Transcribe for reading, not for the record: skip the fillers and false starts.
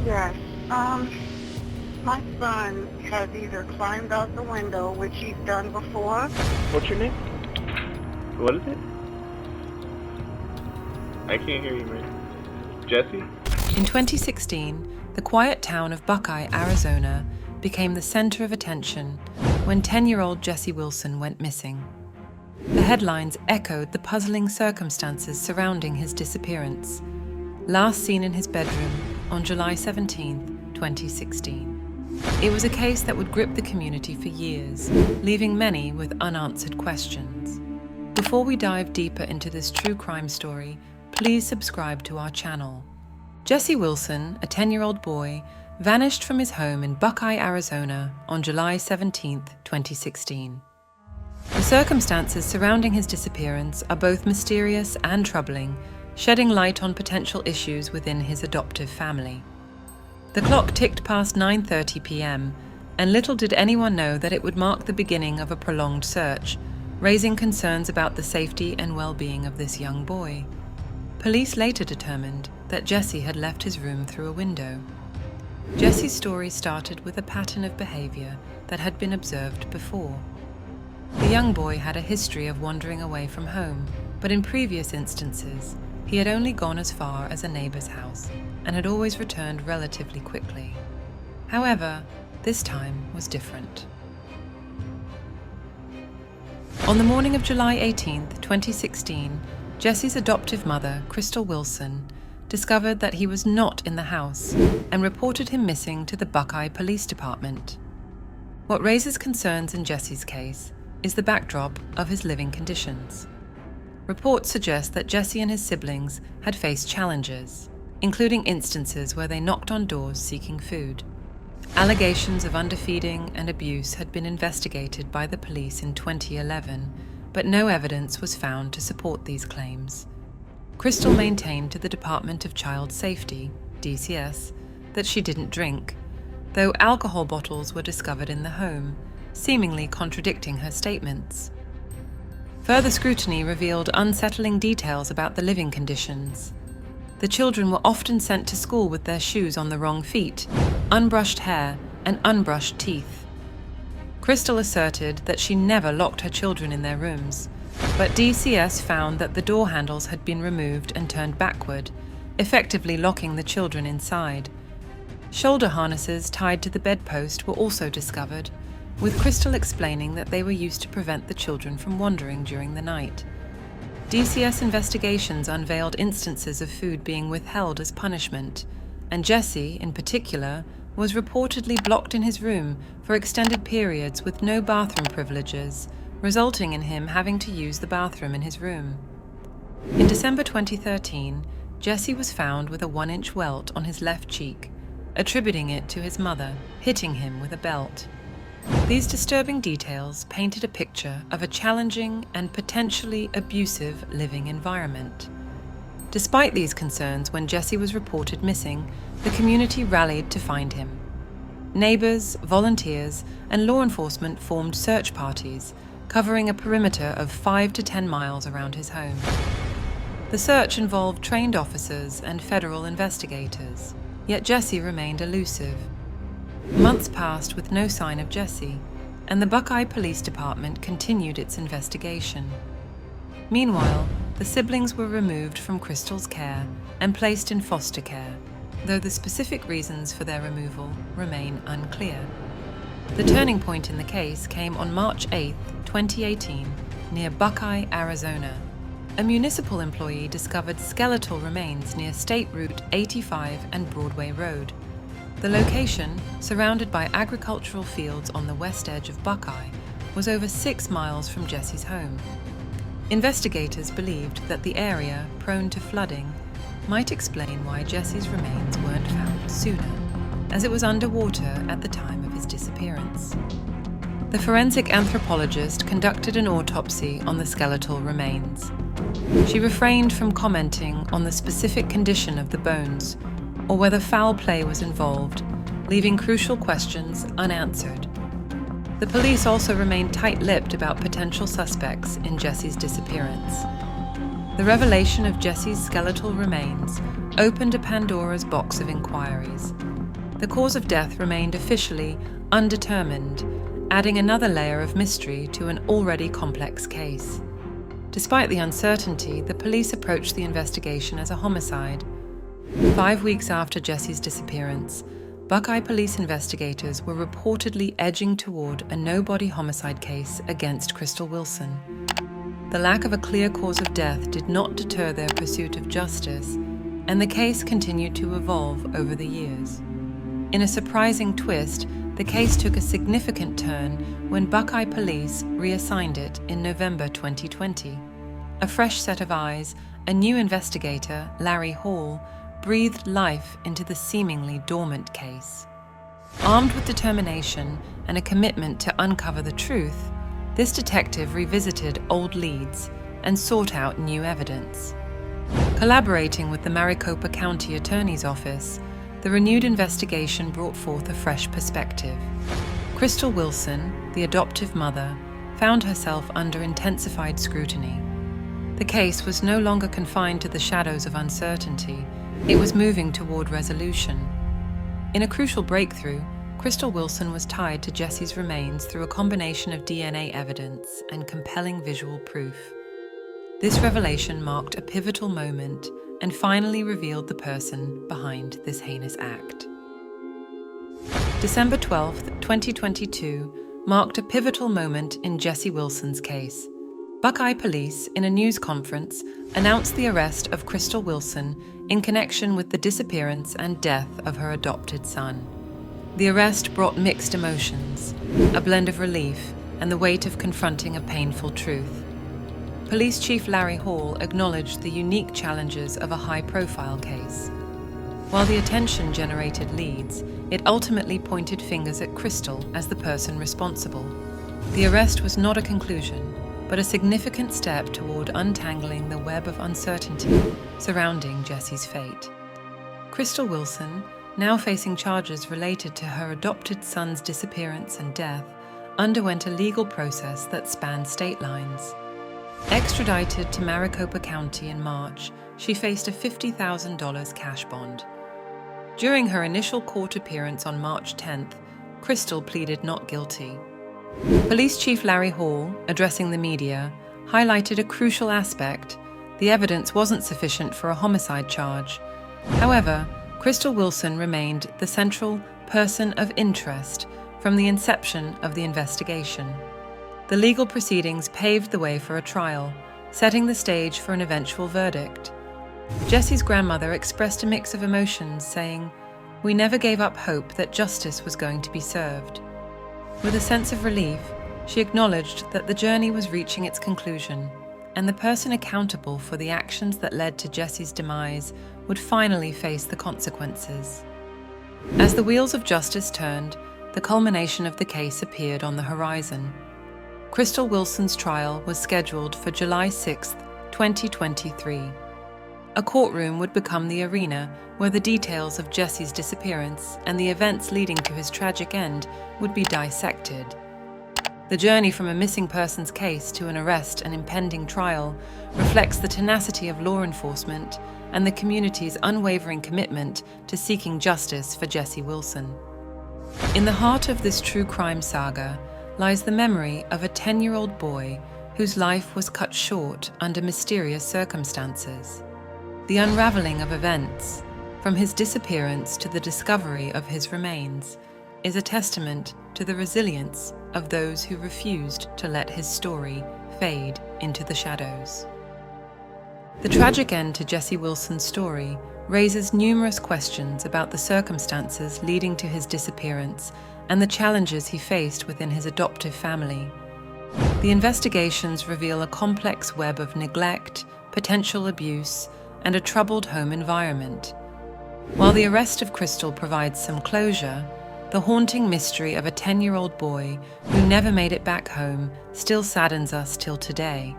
Yes. My son has either climbed out the window, which he's done before. What's your name? What is it? I can't hear you, man. Jesse? In 2016, the quiet town of Buckeye, Arizona, became the center of attention when 10-year-old Jesse Wilson went missing. The headlines echoed the puzzling circumstances surrounding his disappearance, last seen in his bedroom on July 17, 2016. It was a case that would grip the community for years, leaving many with unanswered questions. Before we dive deeper into this true crime story, please subscribe to our channel. Jesse Wilson, a 10-year-old boy, vanished from his home in Buckeye, Arizona on July 17, 2016. The circumstances surrounding his disappearance are both mysterious and troubling, shedding light on potential issues within his adoptive family. The clock ticked past 9:30 p.m., and little did anyone know that it would mark the beginning of a prolonged search, raising concerns about the safety and well-being of this young boy. Police later determined that Jesse had left his room through a window. Jesse's story started with a pattern of behavior that had been observed before. The young boy had a history of wandering away from home, but in previous instances, he had only gone as far as a neighbor's house and had always returned relatively quickly. However, this time was different. On the morning of July 18, 2016, Jesse's adoptive mother, Crystal Wilson, discovered that he was not in the house and reported him missing to the Buckeye Police Department. What raises concerns in Jesse's case is the backdrop of his living conditions. Reports suggest that Jesse and his siblings had faced challenges, including instances where they knocked on doors seeking food. Allegations of underfeeding and abuse had been investigated by the police in 2011, but no evidence was found to support these claims. Crystal maintained to the Department of Child Safety, DCS, that she didn't drink, though alcohol bottles were discovered in the home, seemingly contradicting her statements. Further scrutiny revealed unsettling details about the living conditions. The children were often sent to school with their shoes on the wrong feet, unbrushed hair, and unbrushed teeth. Crystal asserted that she never locked her children in their rooms, but DCS found that the door handles had been removed and turned backward, effectively locking the children inside. Shoulder harnesses tied to the bedpost were also discovered, with Crystal explaining that they were used to prevent the children from wandering during the night. DCS investigations unveiled instances of food being withheld as punishment, and Jesse, in particular, was reportedly blocked in his room for extended periods with no bathroom privileges, resulting in him having to use the bathroom in his room. In December 2013, Jesse was found with a 1-inch welt on his left cheek, attributing it to his mother hitting him with a belt. These disturbing details painted a picture of a challenging and potentially abusive living environment. Despite these concerns, when Jesse was reported missing, the community rallied to find him. Neighbors, volunteers, and law enforcement formed search parties, covering a perimeter of 5 to 10 miles around his home. The search involved trained officers and federal investigators, yet Jesse remained elusive. Months passed with no sign of Jesse, and the Buckeye Police Department continued its investigation. Meanwhile, the siblings were removed from Crystal's care and placed in foster care, though the specific reasons for their removal remain unclear. The turning point in the case came on March 8, 2018, near Buckeye, Arizona. A municipal employee discovered skeletal remains near State Route 85 and Broadway Road. The location, surrounded by agricultural fields on the west edge of Buckeye, was over 6 miles from Jesse's home. Investigators believed that the area, prone to flooding, might explain why Jesse's remains weren't found sooner, as it was underwater at the time of his disappearance. The forensic anthropologist conducted an autopsy on the skeletal remains. She refrained from commenting on the specific condition of the bones or whether foul play was involved, leaving crucial questions unanswered. The police also remained tight-lipped about potential suspects in Jesse's disappearance. The revelation of Jesse's skeletal remains opened a Pandora's box of inquiries. The cause of death remained officially undetermined, adding another layer of mystery to an already complex case. Despite the uncertainty, the police approached the investigation as a homicide. 5 weeks after Jessie's disappearance, Buckeye police investigators were reportedly edging toward a no-body homicide case against Crystal Wilson. The lack of a clear cause of death did not deter their pursuit of justice, and the case continued to evolve over the years. In a surprising twist, the case took a significant turn when Buckeye police reassigned it in November 2020. A fresh set of eyes, a new investigator, Larry Hall, breathed life into the seemingly dormant case. Armed with determination and a commitment to uncover the truth, this detective revisited old leads and sought out new evidence. Collaborating with the Maricopa County Attorney's Office, the renewed investigation brought forth a fresh perspective. Crystal Wilson, the adoptive mother, found herself under intensified scrutiny. The case was no longer confined to the shadows of uncertainty. It was moving toward resolution. In a crucial breakthrough, Crystal Wilson was tied to Jessie's remains through a combination of DNA evidence and compelling visual proof. This revelation marked a pivotal moment and finally revealed the person behind this heinous act. December 12, 2022, marked a pivotal moment in Jessie Wilson's case. Buckeye police, in a news conference, announced the arrest of Crystal Wilson in connection with the disappearance and death of her adopted son. The arrest brought mixed emotions, a blend of relief and the weight of confronting a painful truth. Police Chief Larry Hall acknowledged the unique challenges of a high-profile case. While the attention generated leads, it ultimately pointed fingers at Crystal as the person responsible. The arrest was not a conclusion, but a significant step toward untangling the web of uncertainty surrounding Jessie's fate. Crystal Wilson, now facing charges related to her adopted son's disappearance and death, underwent a legal process that spanned state lines. Extradited to Maricopa County in March, she faced a $50,000 cash bond. During her initial court appearance on March 10th, Crystal pleaded not guilty. Police Chief Larry Hall, addressing the media, highlighted a crucial aspect: the evidence wasn't sufficient for a homicide charge. However, Crystal Wilson remained the central person of interest from the inception of the investigation. The legal proceedings paved the way for a trial, setting the stage for an eventual verdict. Jessie's grandmother expressed a mix of emotions, saying, "We never gave up hope that justice was going to be served." With a sense of relief, she acknowledged that the journey was reaching its conclusion, and the person accountable for the actions that led to Jessie's demise would finally face the consequences. As the wheels of justice turned, the culmination of the case appeared on the horizon. Crystal Wilson's trial was scheduled for July 6, 2023. A courtroom would become the arena where the details of Jessie's disappearance and the events leading to his tragic end would be dissected. The journey from a missing persons case to an arrest and impending trial reflects the tenacity of law enforcement and the community's unwavering commitment to seeking justice for Jessie Wilson. In the heart of this true crime saga lies the memory of a 10-year-old boy whose life was cut short under mysterious circumstances. The unraveling of events, from his disappearance to the discovery of his remains, is a testament to the resilience of those who refused to let his story fade into the shadows. The tragic end to Jessie Wilson's story raises numerous questions about the circumstances leading to his disappearance and the challenges he faced within his adoptive family. The investigations reveal a complex web of neglect, potential abuse, and a troubled home environment. While the arrest of Crystal provides some closure, the haunting mystery of a 10-year-old boy who never made it back home still saddens us till today.